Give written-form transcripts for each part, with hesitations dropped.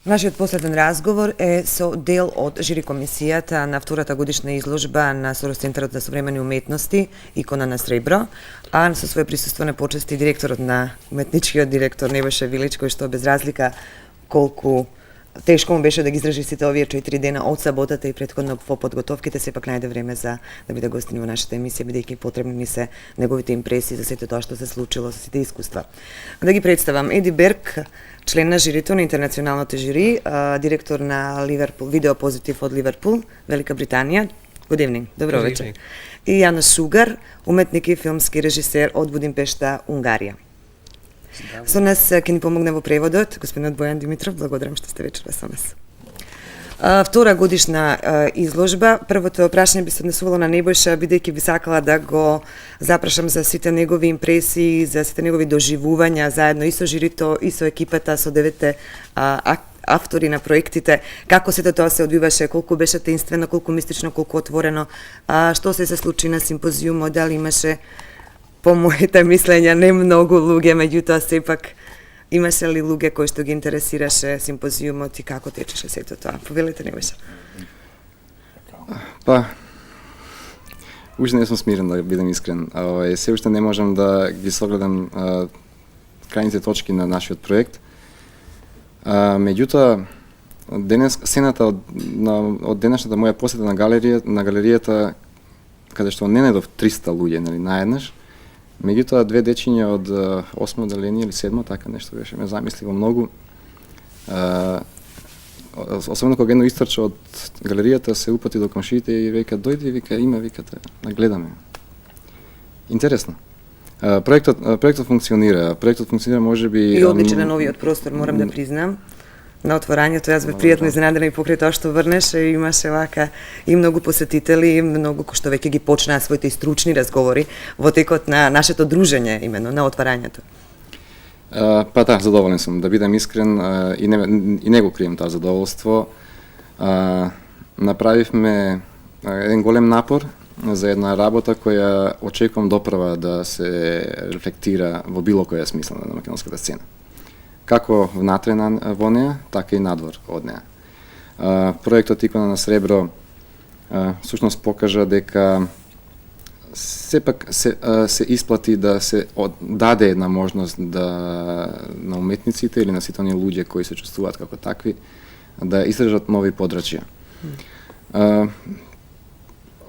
Нашиот последен разговор е со дел од жири комисијата на втората годишна изложба на Центарот за современи уметности Икона на сребро, а со своје присуство на почести директорот на уметничкиот директор Небојша Вилиќ, кој што без разлика колку тешко му беше да ги издржи сите овие 4 дена од саботата и претходно по подготовките, сепак најде време за да биде гостин во нашата емисија, бидејќи потребни ни се неговите импресии за сето тоа што се случило, со сите искуства. Да ги представам: Еди Берг, член на жирито на интернационалното жири, директор на Ливерпул, видео позитив од Ливерпул, Велика Британија. Good evening, добро вечер. И Јануш Шугар, уметник и филмски режисер од Будимпешта, Унгарија. Со нас ќе ни помогне во преводот господинот Бојан Димитров. Благодарам што сте вечера со нас. Втора годишна изложба. Првото прашање би се однесувало на Небојша, бидејќи би сакала да го запрашам за сите негови импресии, за сите негови доживувања заедно и со жирито, и со екипата, со 9 автори на проектите, како сето тоа се одвиваше, колку беше таинствено, колку мистично, колку отворено, што се случи на симпозиумот, дали имаше, по моите мислења, не многу луѓе, меѓутоа сепак имаше ли луѓе кои што ги интересираше симпозиумот и како течеше сето тоа? Повелете, Небојша. Па, уште не сум смирен, да бидем искрен. Се уште не можам да ги согледам крајните точки на нашиот проект. Меѓутоа, денес сцената од денешната моја посета на галеријата, каде што не најдов 300 луѓе, нели, наеднаш, меѓутоа две дечиња од 8 одделение или 7, така нешто беше, ме замисливо многу. Особено кога едно истрче од галеријата, се упати до комшиите и вика: дојди, вика, има, викате, да гледаме. Интересно. Проектот функционира. Проектот функционира можеби и одличен е новиот простор, морам да признам. На отворањето јас бев пријатно изненадена и покрај тоа што врнеше, имаше вака и многу посетители, и многу кои што веќе ги почнаа своите стручни разговори во текот на нашето дружење, именно на отворањето. Па да, задоволен сум, да бидам искрен, и не го крием тоа задоволство. Направивме еден голем напор за една работа која очекувам допрва да се рефлектира во било која смисла на македонската сцена. Како внатре во неа, така и надвор од неа. Проектот Икона на сребро всушност покажа дека сепак се исплати да се даде една можност на уметниците или на сите оние луѓе кои се чувствуваат како такви да истражат нови подрачја.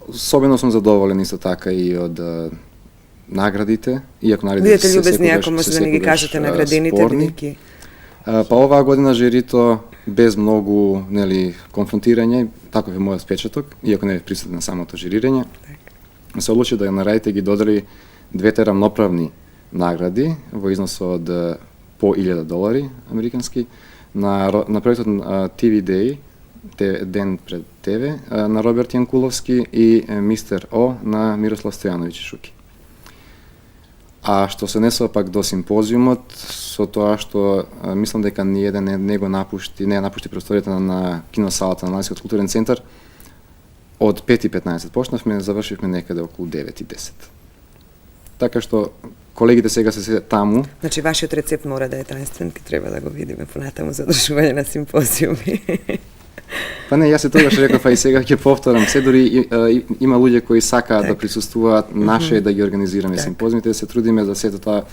Особено сум задоволен исто така и од наградите, иако наградите бидете љубезни ако може да ни ги кажете наградените, бидејќи па оваа година жирито без многу, нели, конфронтирање, таков е мојот впечаток, иако не е присутен на самото жирирање, се одлучи да наградите ги додели двете рамноправни награди во износ од по $1000 американски на проектот TV Day, Ден пред ТВ, на Роберт Јанкуловски и Мистер О на Мирослав Стојановиќ Шуки. А што се несува пак до симпозиумот, со тоа што мислам дека ни еден не напушти просторијата на киносалата на Младинскиот културен центар, од 5:15 почнавме, завршивме некаде околу 9:10. Така што колегите сега се таму. Значи вашиот рецепт мора да е таинствен, ке треба да го видиме понатаму за одржување на симпозиуми. Па не, јас тогаш реков, а и сега ќе повторам, се дури има луѓе кои сакаат да присуствуваат, наше да ги организираме симпозиумите, да се трудиме да сето тоа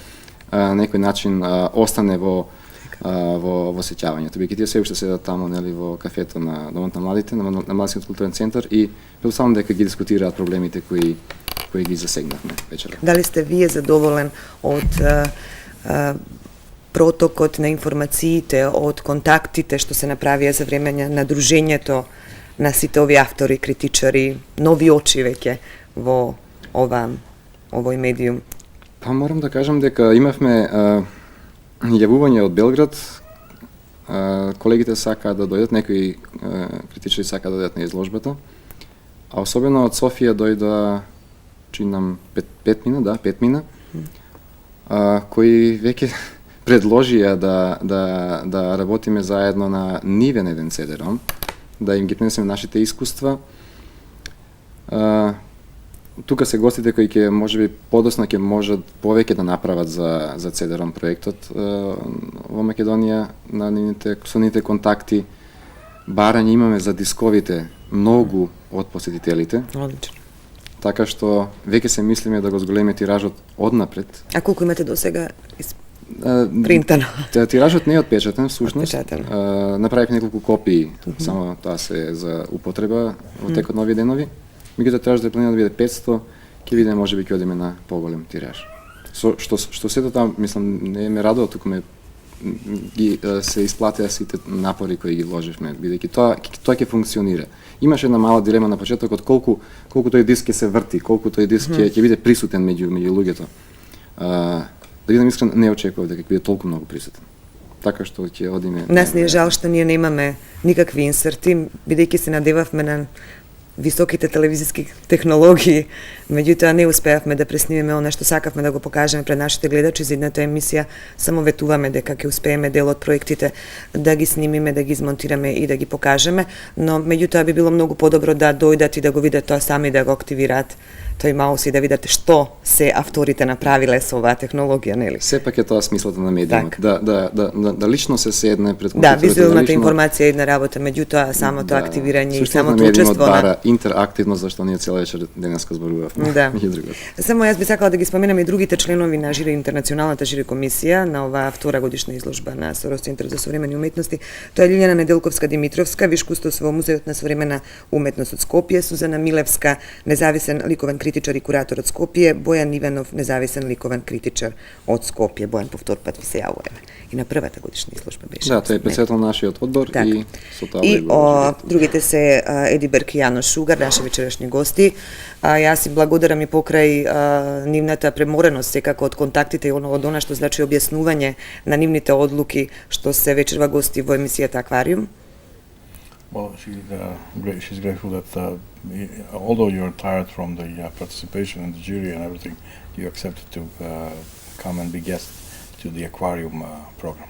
на некој начин остане во сеќавањето. Бидејќи тие се уште седат таму, нели, во кафето на Домот на младите, на Младинскиот културен центар и само дека ги дискутираат проблемите кои ги засегнавме вечерва. Дали сте вие задоволен од протокот на информациите, од контактите што се направија за време на дружењето на сите овие автори, критичари, нови очи веќе во овој медиум? Па морам да кажам дека имавме јавување од Белград, колегите сакаат да дојдат, некои критичари сакаат да дојдат на изложбата, а особено од Софија дојда, чинам, 5 мина, кои веќе предложија да работиме заедно на нивен еден CD-ROM, да им ги пренесеме нашите искуства. тука се гостите кои ќе можеби подоцна ќе можат повеќе да направат за ЦДРОМ проектот во Македонија со нивните контакти. Барање имаме за дисковите многу од посетителите. Одлично. Така што веќе се мислиме да го зголеме тиражот однапред. А колку имате досега принтано? Тиражот не е отпечатен, всушност. Отпечатен. Направив неколку копии, само тоа се за употреба во текот на овие денови. Меѓутоа тиражот е планирано да биде 500, ќе видиме можеби ќе одиме на поголем тираж. Што сето тоа, мислам, не ме радува, туку се исплатеа сите напори кои ги вложивме, бидејќи тоа ќе функционира. Имаше една мала дилема на почетокот колку тој диск ќе се врти, колку тој диск ќе биде присутен меѓу луѓето. Да бидам искрен, не очекував дека ќе биде толку многу присутен. Така што ќе одиме. Нас не е жал што ние немаме никакви инсерти, бидејќи се надевавме на високите телевизиски технологии, меѓутоа не успеавме да преснимиме она што сакавме да го покажеме пред нашите гледачи за едната емисија. Само ветуваме дека ќе успееме дел од проектите да ги снимиме, да ги измонтираме и да ги покажеме, но меѓутоа би било многу подобро да дојдат и да го видат тоа сами, да го активираат тој маус и да видат што се авторите направиле со оваа технологија, нели? Сепак е тоа смислата на медиумот. Да лично се седне пред Да, компјутерот. визуелната информација е една работа, меѓутоа самото активирање и самото учество учество бара интерактивност, зашто ние цела вечер денеска зборувавме. Да. Само јас би сакала да ги споменам и другите членови на жири, интернационалната жири комисија на оваа втора годишна изложба на Центарот за современи уметности. Тоа е Лилјана Неделковска Димитровска, виш кустос во Музеот на современа уметност од Скопје, Сузана Милевска, независен ликовен критичар и куратор од Скопје, Бојан Иванов, независен ликовен критичар од Скопје. Бојан по втор пат ви се јавува. И на првата годишна изложба беше. Да, тој е председател на нашиот одбор и со тоа и другите се Еди Берг и Јануш Шугар, наши вечерашни гости. Јас си благодарам и покрај нивната премореност секако од контактите и од она што значи објаснување на нивните одлуки што се вечерва гости во емисијата Аквариум. Well, she's grateful that although you're tired from the participation in the jury and everything, you accepted to come and be guest to the Aquarium program.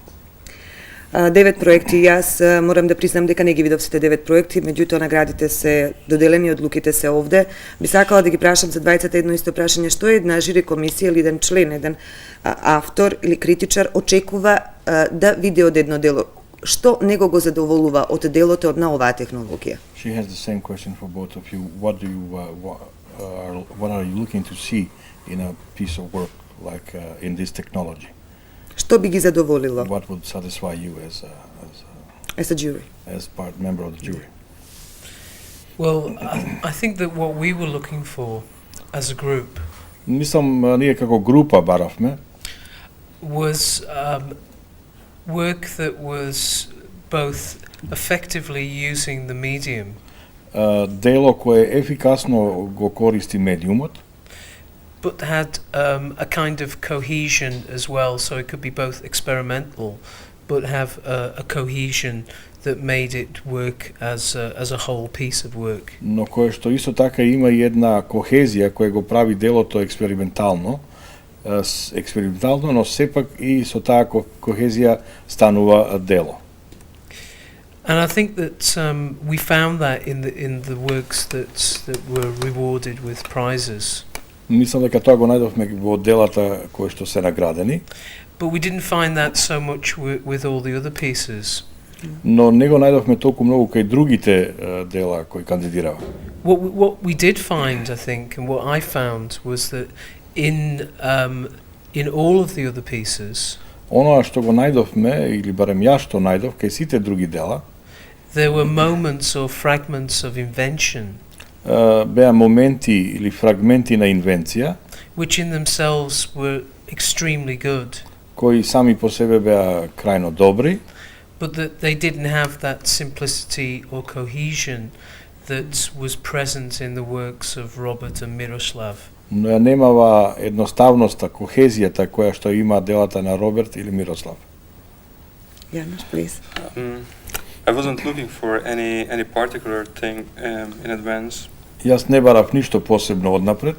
9 проекти, јас морам да признам дека не ги видов сите 9 проекти, меѓутоа наградите се доделени, одлуките се овде. Би сакала да ги прашам за двајцата едно исто прашање, што е една жири комисија или еден член, еден автор или критичар очекува да види од едно дело? Што него го задоволува од делото од на оваа технологија? She has the same question for both of you. What are you looking to see in a piece of work like in this technology? Што би ги задоволило? What would satisfy you as a jury? As member of the jury? Well, I think that what we were looking for as a group Мислам, ние како група баравме was work that was both effectively using the medium. Дело кое ефикасно го користи медиумот, but had a kind of cohesion as well, so it could be both experimental but have a cohesion that made it work as a whole piece of work. Но кое што исто така има и една кохезија која го прави делото експериментално, но сепак и со таа кохезија станува дело. And I think that we found that in the works that were rewarded with prizes. Мислам дека тоа го најдовме во делата кои што се наградени. But we didn't find that so much with all the other pieces. Но не го најдовме толку многу кај другите дела кои кандидираа. What we did find, I think, and what I found was that in all of the other pieces, Оноа што го најдовме, или барем јас што најдов кај сите други дела, there were moments or fragments of invention, беа моменти или фрагменти на инвенција, which in themselves were extremely good, кои сами по себе беа крајно добри, but that they didn't have that simplicity or cohesion that was present in the works of Robert and Miroslav. Но ја немава едноставноста, кохезијата која што има делата на Роберт или Мирослав. Јануш, please. I wasn't looking for any particular thing in advance. Јас не барав ништо посебно однапред,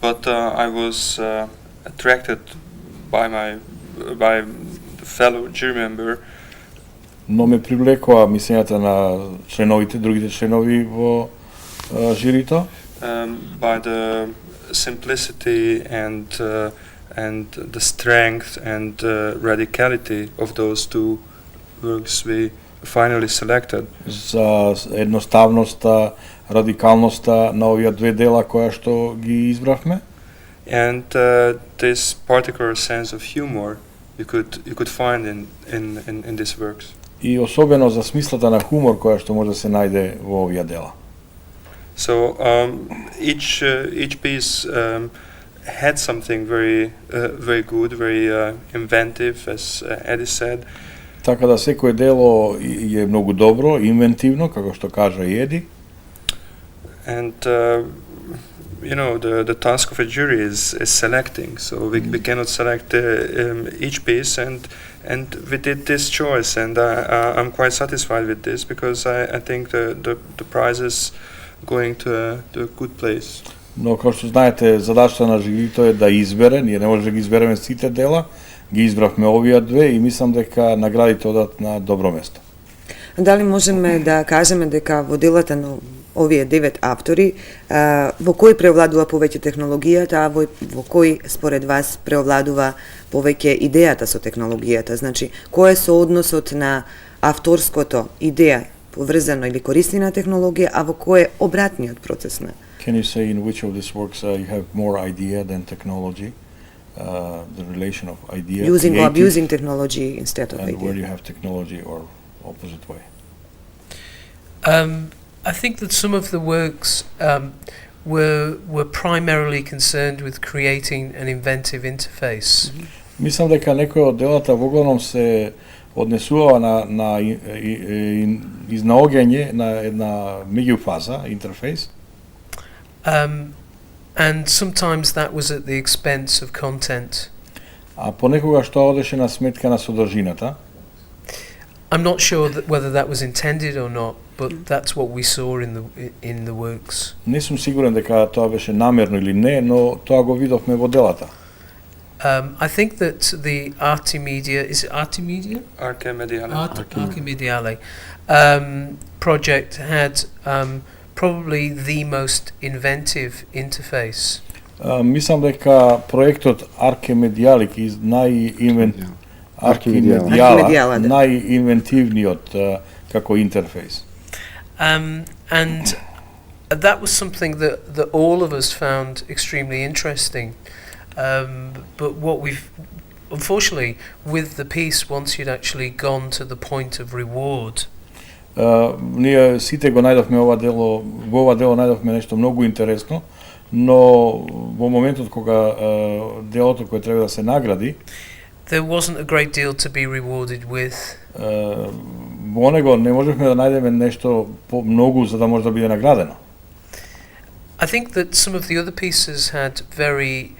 but I was attracted by the fellow jury member. Но ме привлекоа мислењата на членовите, другите членови во жирито. By the simplicity and the strength and radicality of those two works we finally selected. За едноставноста, радикалноста на овие две дела која што ги избравме. And this particular sense of humor you could find in these works. И особено за смислата на хумор која што може да се најде во овие дела. So each piece had something very good, very inventive, as Eddie said. Така да секое дело е многу добро, инвентивно, како што кажа и Еди. And the task of a jury is selecting. So we cannot select each piece, and we did this choice, and I'm quite satisfied with this because I think the prize is going to a good place. Но како што знаете, задачата на жирито е да избере, ние не може да ги избереме сите дела, ги избравме овие две и мислам дека наградите одат на добро место. Дали можеме да кажеме дека во делата на овие 9 автори, во кој преовладува повеќе технологијата, а во кој според вас преовладува повеќе идејата со технологијата? Значи, кој е соодносот на авторското идеја поврзано или користена технологија, а во кој е обратниот процес на? Can you say in which of these works you have more idea than technology? The relation of idea, Using or creative, abusing technology instead of and idea. where you have technology or opposite way? I think that some of the works were primarily concerned with creating an inventive interface. Мислам дека некои од делата во главном се однесува на изнаоѓање на една меѓуфаза, интерфейс. And sometimes that was at the expense of content. А понекогаш тоа одеше на сметка на содржината. I'm not sure whether that was intended or not, but that's what we saw in the works. Не сум сигурен дека тоа беше намерно или не, но тоа го видовме во делата. I think that the Artemisia, is it Artemisia? Archimediale. Project had probably the most inventive interface. Мислам дека проектот Архимедијале најинвентивниот како интерфейс. And that was something that all of us found extremely interesting. But what we've, unfortunately, with the piece, once you'd actually gone to the point of reward, ние сите го најдовме во ова дело најдовме нешто многу интересно, но во моментот кога делото кое треба да се награди, there wasn't a great deal to be rewarded with. Во него не можевме да најдеме нешто многу за да може да биде наградено. I think that some of the other pieces had very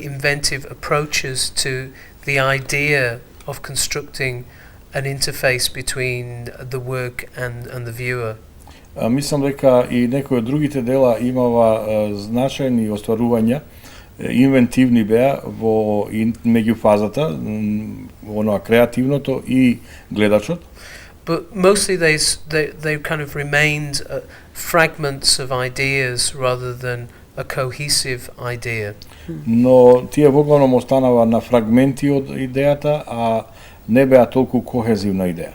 inventive approaches to the idea of constructing an interface between the work and the viewer. Мислам дека и некои од другите дела имава значајни остварувања, инвентивни беа во меѓуфазата, во оноа креативното и гледачот. But mostly they kind of remained fragments of ideas rather than a cohesive idea. Но тие во главном останава на фрагменти од идејата, а не беа толку кохезивна идеја.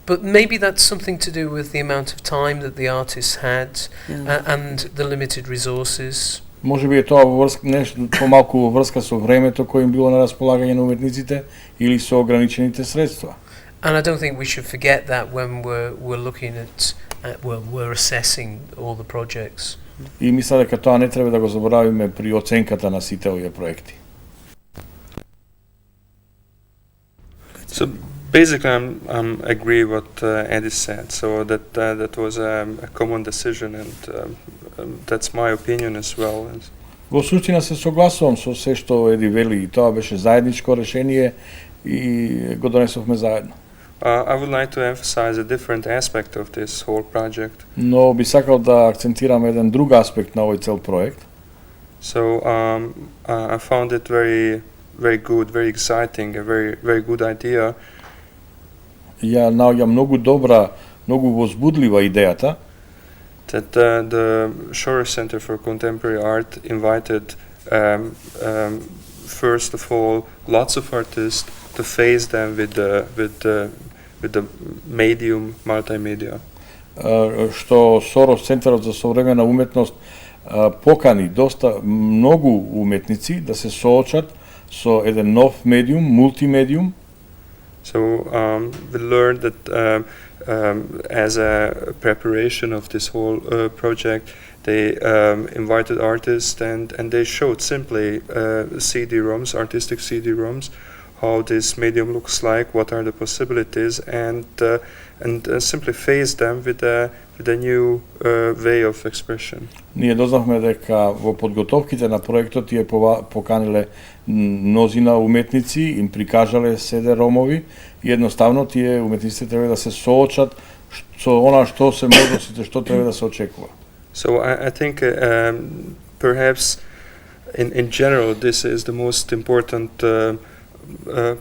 But maybe that's something to do with the amount of time that the artists had and the limited resources. Може би е тоа во врска нешто помалку во врска со времето кое им било на располагање на уметниците или со ограничените средства. And I don't think we should forget that when we're looking at we're assessing all the projects. И мисля дека тоа не треба да го заборавиме при оценката на сите овие проекти. So basically, I'm agree what Eddie said. So that was a common decision, and that's my opinion as well. Во суштина се согласувам со се што Еди вели, и тоа беше заедничко решение и го донесовме заедно. I would like to emphasize a different aspect of this whole project. Но би сакал да акцентирам еден друг аспект на овој цел проект. So I found it very good, very exciting, a very good idea. Ја наоѓам многу добра, многу возбудлива идејата. that the Shore Center for Contemporary Art invited first of all lots of artists to face them with the medium multimedia. Што Сорос Центарот за современа уметност покани доста многу уметници да се соочат со еден нов медиум, мултимедиум. So we learned that as a preparation of this whole project, they invited artists and they showed simply CD-ROMs, artistic CD-ROMs, how this medium looks like, what are the possibilities, and simply face them with a new way of expression. Ние дознавме дека во подготовките на проектот тие поканиле мнозина уметници, им прикажале CD-ромови и едноставно тие уметниците треба да се соочат со она што се можности, што треба да се очекува. So I think perhaps in general this is the most important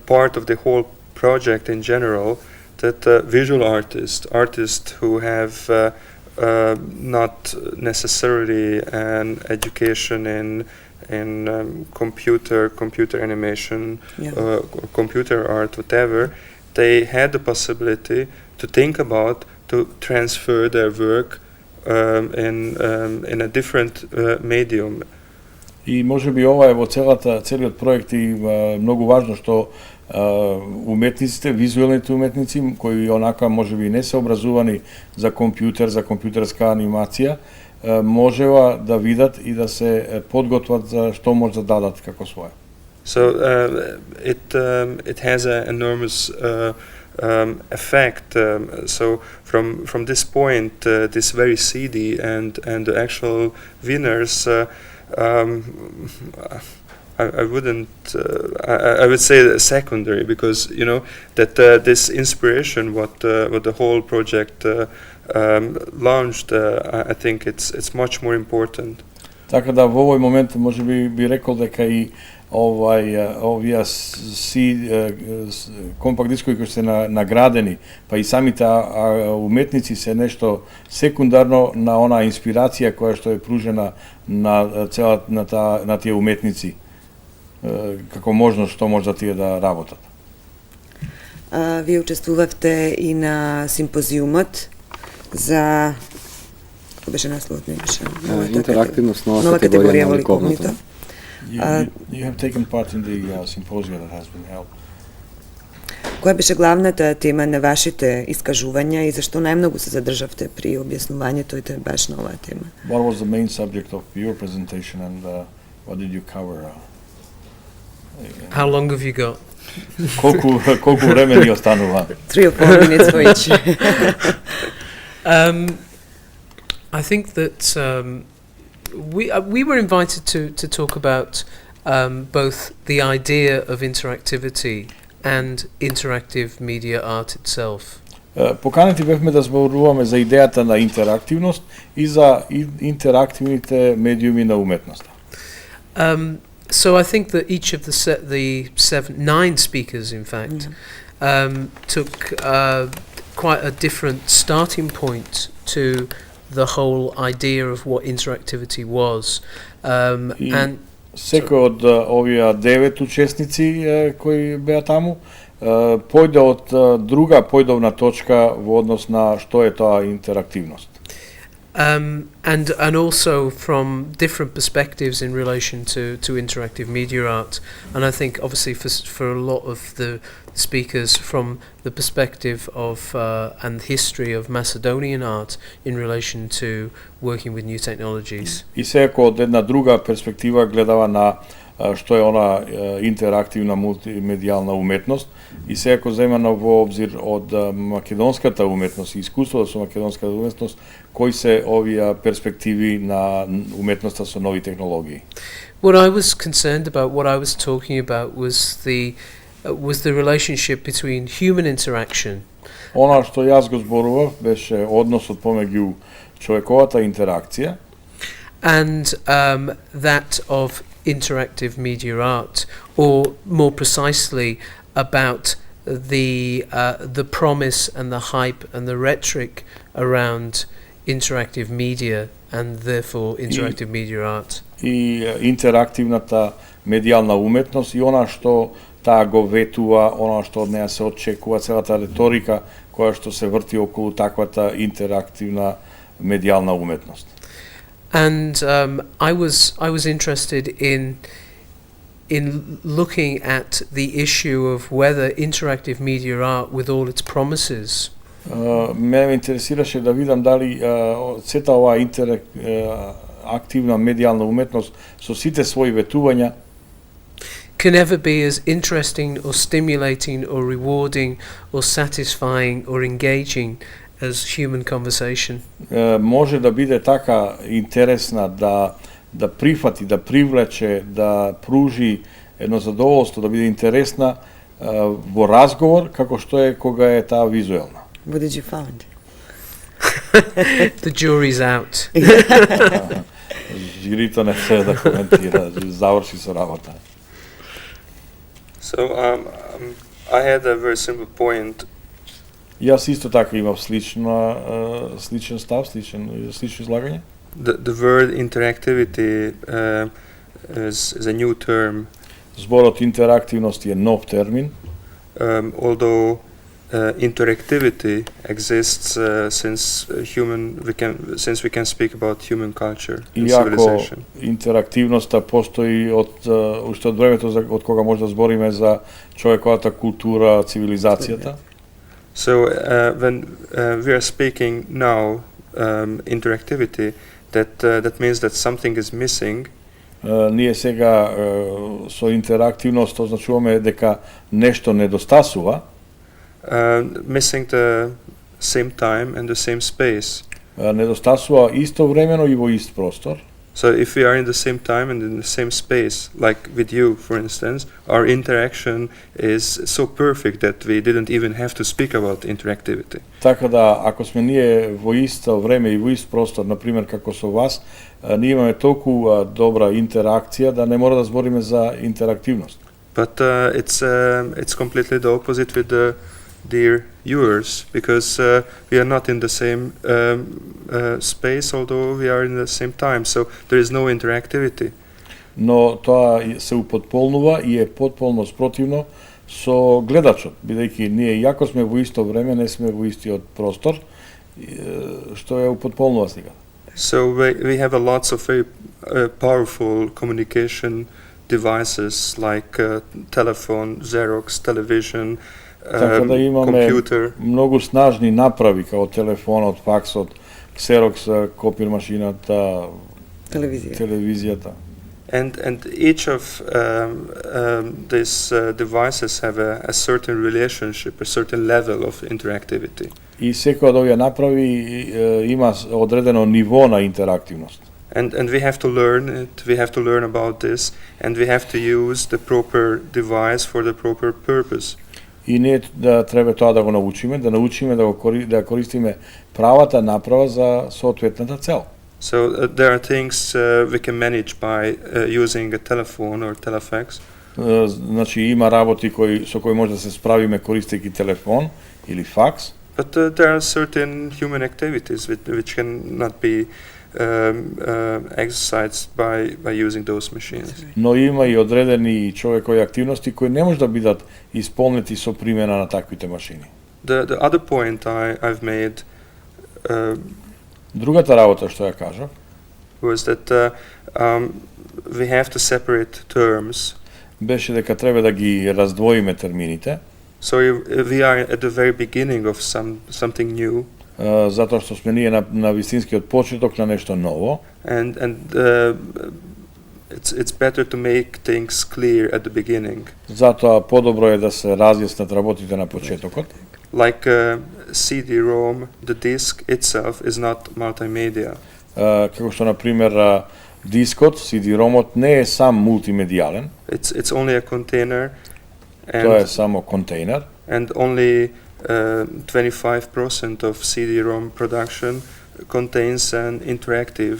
part of the whole project in general, that visual artists who have not necessarily an education in computer animation, computer art, whatever, they had the possibility to think about to transfer their work in a different medium. И можеби ова е во целиот проект и многу важно што уметниците, визуелните уметници кои онака можеби не се образувани за компјутер, за компјутерска анимација, можева да видат и да се подготват за што може да дадат како своје. So it has an enormous effect. So from this point, this very CD and the actual winners, I wouldn't. I would say secondary, because you know that this inspiration, what the whole project launched, I think it's much more important. Така да во овој момент можеби би рекол дека и овие компакт дискови кои се наградени, па и самите уметници се нешто секундарно на она инспирација која што е пружена на тие уметници, како можност што може да тие да работат. Вие учествувавте и на симпозиумот за беше насловот, не беше интерактивност, нова категорија на ликовното. You have taken part in the symposium that has been held. Која беше главната тема на вашите искажувања и зашто најмногу се задржавте при објаснувањето и баш на оваа тема? What was the main subject of your presentation and what did you cover? How long have you got? Колку време ни останува? 3 or 4 minutes for each. I think that we were invited to talk about both the idea of interactivity and interactive media art itself. Поканети бевме да зборуваме за идејата на интерактивност и за интерактивните медиуми на уметноста. So I think that each of the 9 speakers, in fact, took quite a different starting point to the whole idea of what interactivity was. And секој од овие 9 учесници кои беа таму појде од друга појдовна точка во однос на што е тоа интерактивност. And also from different perspectives in relation to interactive media art, and I think obviously for a lot of the speakers from the perspective of and history of Macedonian art in relation to working with new technologies. И секој од една друга перспектива гледава на што е она интерактивна мултимедијална уметност и секој земано во обзир од македонската уметност и искуството со македонската уметност, кои се овие перспективи на уметноста со нови технологии. What I was concerned about, what I was talking about was the relationship between human interaction. Она што јас го зборував беше односот помеѓу човековата интеракција and that of interactive media art, or more precisely about the promise and the hype and the rhetoric around interactive media and therefore interactive media art. И интерактивната медијална уметност и она што таа го ветува, она што од неа се очекува, целата реторика која што се врти околу таквата интерактивна медијална уметност. And I was interested in looking at the issue of whether interactive media art, with all its promises, Ме интересираше да видам дали сета оваа активна медијална уметност со сите своји ветувања can ever be as interesting or stimulating or rewarding or satisfying or engaging as human conversation. Може да биде така интересна да прифати, да привлече, да пружи едно задоволство, да биде интересна во разговор како што е кога е таа визуелна. What did you find? The jury's out. Жирито не се да коментира, заврши со работа. So I had a very simple point. Јас исто така имав сличен став, слично излагање. The word interactivity is a new term. Зборот интерактивност е нов термин. Although interactivity exists since we can speak about human culture and civilization. Интерактивноста постои уште од времето од кога може да збориме за човековата култура, цивилизацијата. So when we are speaking now interactivity, that means that something is missing. Ние сега со интерактивност означуваме дека нешто недостасува. Missing the same time and the same space. Недостасува истовремено и во ист простор. So if we are in the same time and in the same space, like with you, for instance, our interaction is so perfect that we didn't even have to speak about interactivity. Така да, ако сме ние во исто време и во ист простор, на пример како со вас, ние имаме толку добра интеракција да не мора да збориме за интерактивност. But it's completely the opposite with the dear viewers, because we are not in the same space, although we are in the same time, so there is no interactivity. Но тоа се употполнува и е потполно спротивно со гледачот, бидејќи ние иако сме во исто време, не сме во истиот простор, што е употполнува сега. So we have lots of very powerful communication devices like telephone, Xerox, television, така да имаме computer. Многу снажни направи како телефонот, факсот, Xerox, копир машината, телевизијата. And each of these devices have a certain relationship, a certain level of interactivity. И секој од овие направи има одредено ниво на интерактивност. And we have to learn it, we have to learn about this, and we have to use the proper device for the proper purpose. И ние да треба тоа да го научиме, да да користиме правата направа за соодветната цел. So there are things we can manage by using a telephone or telefax. Значи има работи со кои може да се справиме користејќи телефон или факс. But there are certain human activities which cannot be exercised by using those machines. Но има и одредени човекови активности кои не може да бидат исполнети со примена на таквите машини. The other point I've made Другата работа што ја кажав was that we have to separate terms. Беше дека треба да ги раздвоиме термините. So we are at the very beginning of something new. Затоа што сме ние на вистинскиот почеток на нешто ново. And it's better to make things clear at the beginning. Затоа подобро е да се разјаснат работите на почетокот. Like CD-ROM, the disk itself is not multimedia. Како што на пример дискот, CD-ROMот не е сам мултимедијален. It's only a container. Тоа е само контейнер. And only 25% of CD-ROM production contains an interactive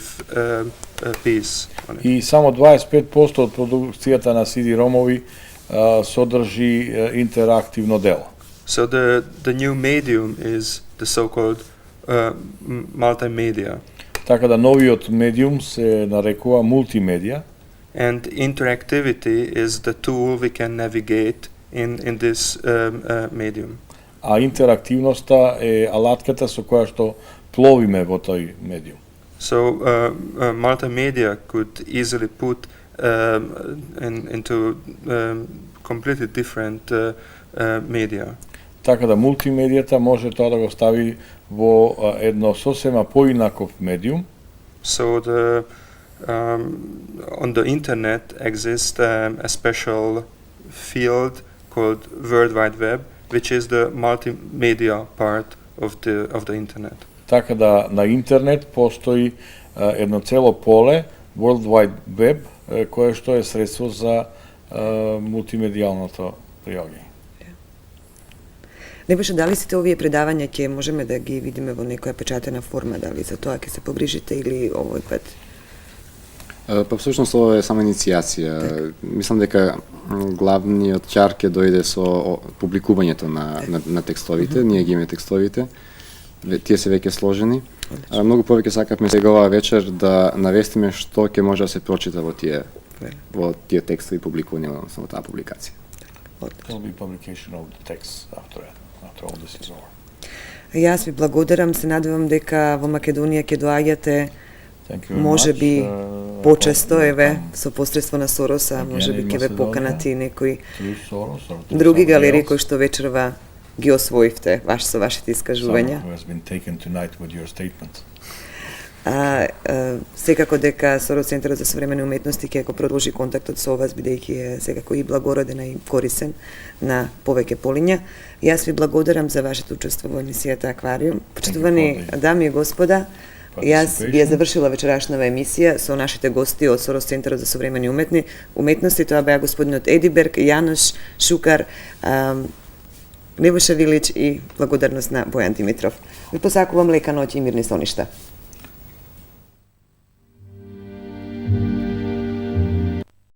piece on it. И само 25% од продукцијата на CD-ROMови содржи интерактивно дело. So the new medium is the so-called multimedia. Така да новиот медиум се нарекува мултимедија. And interactivity is the tool we can navigate in this medium. А интерактивноста е алатката со која што пловиме во тој медиум. So multimedia could easily put into completely different media. Така да мултимедијата може тоа да го стави во едно сосема поинаков медиум. So on the internet exists a special field called World Wide Web, which is the multimedia part of the internet. Така да на интернет постои едно цело поле World Wide Web кое што е средство за мултимедијалното прилагање. Небојша, дали сите овие предавања ќе можеме да ги видиме во некоја печатена форма, дали за тоа ќе се погрижите или овој пат? Па всушност ова е само иницијација. Мислам дека главниот чар ќе дојде со публикувањето на текстовите. Ние ги имаме текстовите. Тие се веќе сложени. Многу повеќе сакавме сега оваа вечер да навестиме што ќе може да се прочита во тие текстови публикувани во таа публикација. There will be publication of the text after all this is over. Јас ви благодарам, се надевам дека во Македонија ќе доаѓате може би почесто, еве, со посредство на Сороса, може би ќе ве поканати некои други галерии кои што вечерва ги освоивте со вашите искажувања. Секако дека Сорос Центарот за современи уметности ќе го продолжи контактот со вас, бидејќи е секако и благороден и корисен на повеќе полиња. Јас ви благодарам за вашето учество во емисијата Аквариум. Почитувани дами и господа, јас би ја завршила вечерашнава емисија со нашите гости од Сорос Центарот за современи уметности. Тоа беа господинот Еди Берг, Јануш Шугар, Небојша Вилиќ и благодарност на Бојан Димитров. Ви посакувам лека ноќ и мирни соништа.